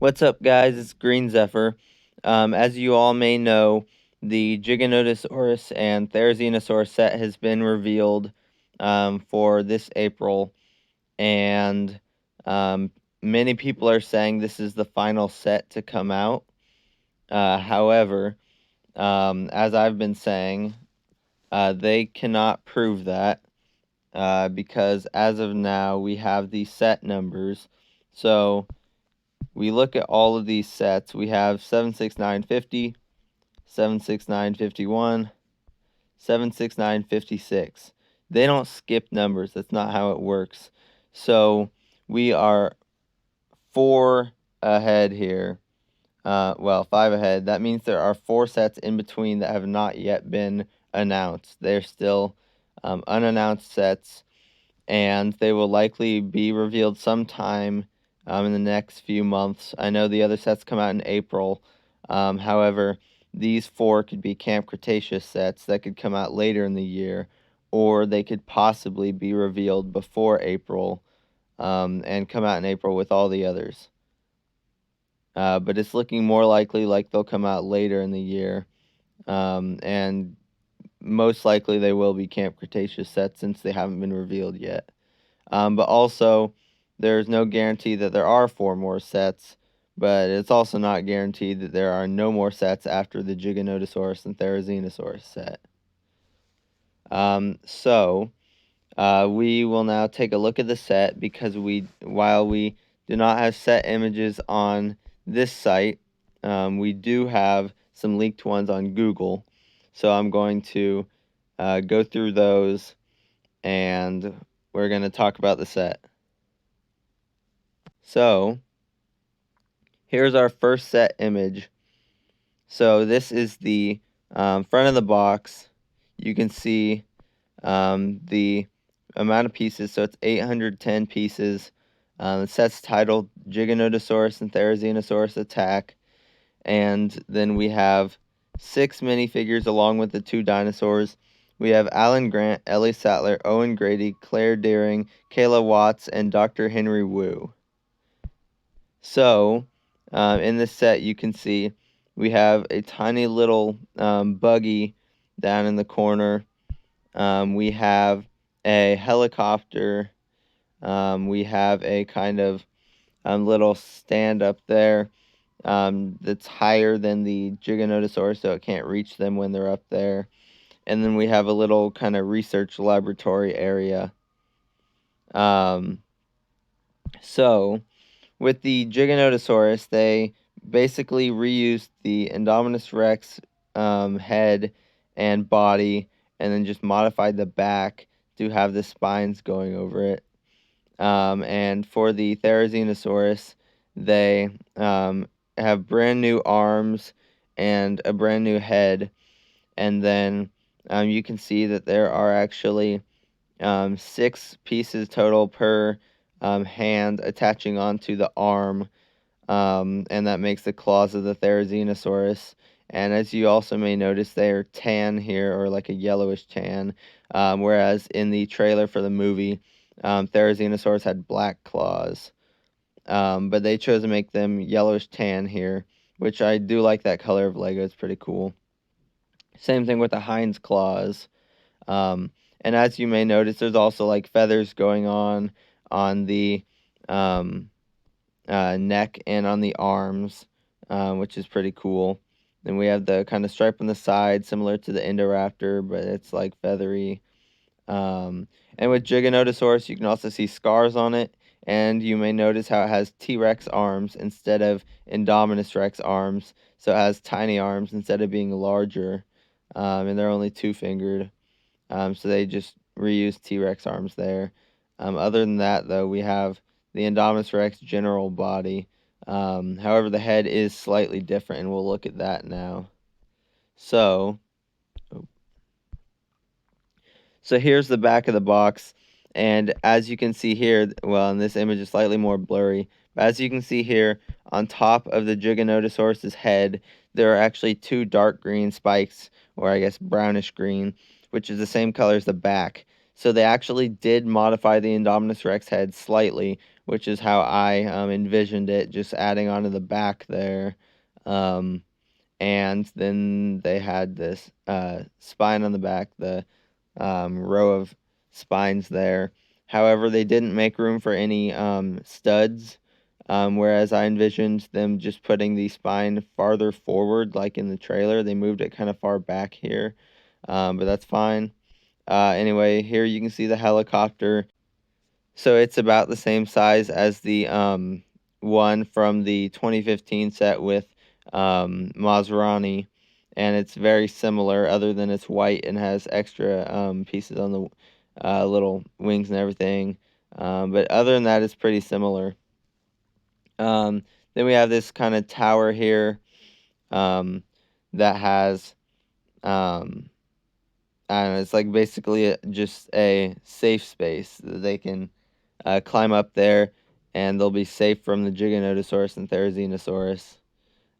What's up, guys? It's Green Zephyr. As you all may know, the Giganotosaurus and Therizinosaurus set has been revealed for this April, and many people are saying this is the final set to come out. However, as I've been saying, they cannot prove that because as of now, we have the set numbers. So we look at all of these sets. We have 76950, 76951, 76956. They don't skip numbers. That's not how it works. So we are 4 ahead here. Well, 5 ahead. That means there are 4 sets in between that have not yet been announced. They're still unannounced sets, and they will likely be revealed sometime in the next few months. I know the other sets come out in April. However, these 4 could be Camp Cretaceous sets that could come out later in the year, or they could possibly be revealed before April and come out in April with all the others. But it's looking more likely like they'll come out later in the year, and most likely they will be Camp Cretaceous sets since they haven't been revealed yet. But also, there's no guarantee that there are 4 more sets, but it's also not guaranteed that there are no more sets after the Giganotosaurus and Therizinosaurus set. We will now take a look at the set because while we do not have set images on this site, we do have some leaked ones on Google. So I'm going to go through those, and we're going to talk about the set. So here's our first set image. So this is the front of the box. You can see the amount of pieces. So it's 810 pieces. The set's titled Giganotosaurus and Therizinosaurus Attack. And then we have 6 minifigures along with the 2 dinosaurs. We have Alan Grant, Ellie Sattler, Owen Grady, Claire Deering, Kayla Watts, and Dr. Henry Wu. So, in this set, you can see we have a tiny little buggy down in the corner. We have a helicopter. We have a kind of little stand up there that's higher than the Giganotosaurus, so it can't reach them when they're up there. And then we have a little kind of research laboratory area. So, with the Giganotosaurus, they basically reused the Indominus Rex head and body, and then just modified the back to have the spines going over it. And for the Therizinosaurus, they have brand new arms and a brand new head. And then you can see that there are actually 6 pieces total per hand attaching onto the arm, and that makes the claws of the Therizinosaurus. And as you also may notice, they are tan here, or like a yellowish tan, whereas in the trailer for the movie, Therizinosaurus had black claws. But they chose to make them yellowish tan here, which I do like that color of Lego. It's pretty cool. Same thing with the hinds claws. And as you may notice, there's also like feathers going on the neck and on the arms, which is pretty cool. Then we have the kind of stripe on the side, similar to the Indoraptor, but it's like feathery. And with Giganotosaurus, you can also see scars on it, and you may notice how it has T-Rex arms instead of Indominus Rex arms, so it has tiny arms instead of being larger, and they're only 2-fingered. So they just reused T-Rex arms there. Other than that, though, we have the Indominus Rex general body. However, the head is slightly different, and we'll look at that now. So here's the back of the box, and as you can see here, well, in this image is slightly more blurry, but as you can see here, on top of the Giganotosaurus's head, there are actually 2 dark green spikes, or I guess brownish green, which is the same color as the back. So they actually did modify the Indominus Rex head slightly, which is how I envisioned it, just adding onto the back there. And then they had this spine on the back, the row of spines there. However, they didn't make room for any studs, whereas I envisioned them just putting the spine farther forward, like in the trailer. They moved it kind of far back here, but that's fine. Anyway, here you can see the helicopter. So it's about the same size as the one from the 2015 set with Maserati, and it's very similar, other than it's white and has extra pieces on the little wings and everything. But other than that, it's pretty similar. Then we have this kind of tower here that has, I don't know, it's like basically just a safe space that they can climb up there, and they'll be safe from the Giganotosaurus and Therizinosaurus.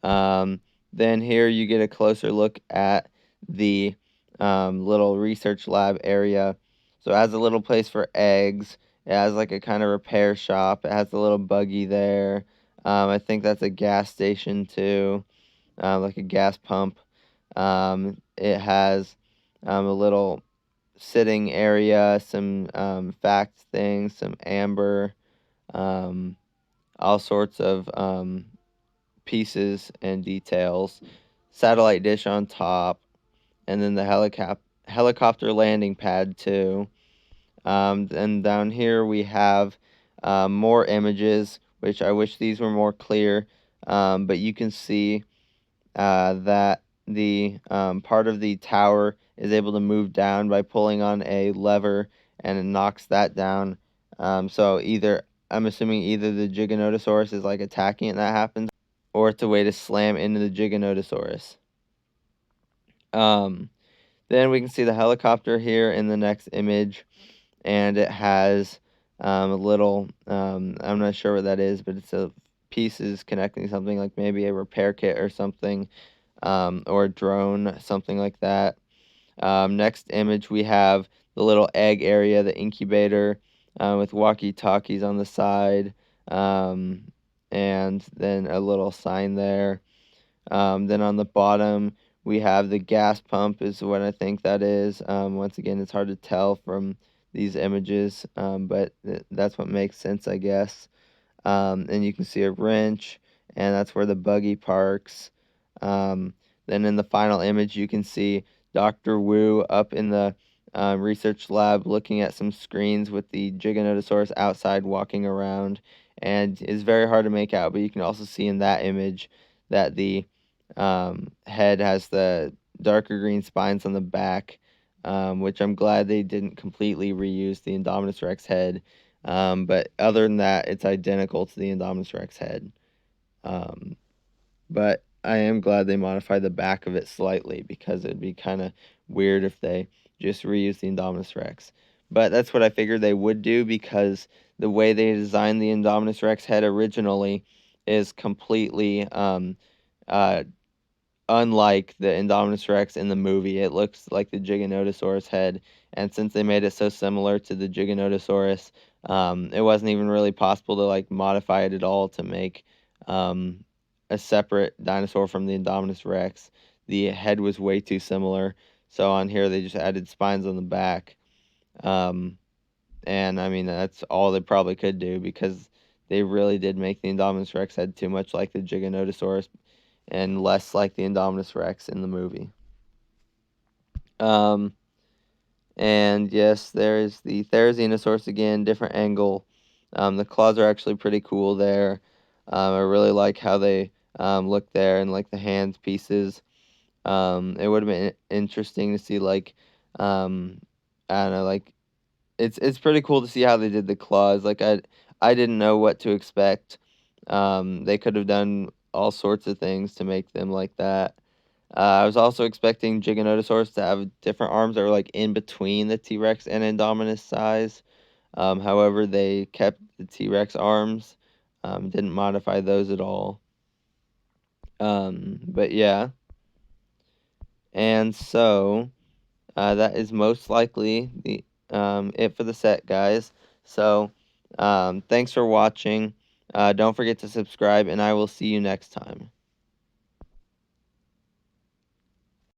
Um, then here you get a closer look at the little research lab area. So it has a little place for eggs. It has like a kind of repair shop. It has a little buggy there. I think that's a gas station too, like a gas pump. It has a little sitting area, some fact things, some amber, um, all sorts of pieces and details, satellite dish on top, and then the helicopter landing pad too. And down here we have more images, which I wish these were more clear, but you can see that the part of the tower is able to move down by pulling on a lever, and it knocks that down. So I'm assuming either the Giganotosaurus is like attacking it and that happens, or it's a way to slam into the Giganotosaurus. Um, then we can see the helicopter here in the next image, and it has a little, I'm not sure what that is, but it's a pieces connecting something, like maybe a repair kit or something, or a drone, something like that. Next image, we have the little egg area, the incubator, with walkie-talkies on the side, and then a little sign there. Then on the bottom, we have the gas pump is what I think that is. Once again, it's hard to tell from these images, but that's what makes sense, I guess. And you can see a wrench, and that's where the buggy parks. Um, then in the final image, you can see Dr. Wu up in the research lab looking at some screens with the Giganotosaurus outside walking around, and it's very hard to make out, but you can also see in that image that the head has the darker green spines on the back, which I'm glad they didn't completely reuse the Indominus Rex head. But other than that, it's identical to the Indominus Rex head. Um, but I am glad they modified the back of it slightly, because it'd be kind of weird if they just reused the Indominus Rex. But that's what I figured they would do, because the way they designed the Indominus Rex head originally is completely uh, unlike the Indominus Rex in the movie. It looks like the Giganotosaurus head, and since they made it so similar to the Giganotosaurus, it wasn't even really possible to like modify it at all to make um, a separate dinosaur from the Indominus Rex. The head was way too similar, so on here they just added spines on the back. Um, and I mean, that's all they probably could do, because they really did make the Indominus Rex head too much like the Giganotosaurus and less like the Indominus Rex in the movie. Um, and yes, there's the Therizinosaurus again, different angle. The claws are actually pretty cool there. I really like how they look there, and like the hands pieces. It would have been interesting to see like, I don't know, like it's pretty cool to see how they did the claws. Like I didn't know what to expect. They could have done all sorts of things to make them like that. I was also expecting Giganotosaurus to have different arms that were like in between the T-Rex and Indominus size. However, they kept the T-Rex arms, didn't modify those at all. But yeah, and so that is most likely the it for the set, guys. So Thanks for watching. Don't forget to subscribe, and I will see you next time.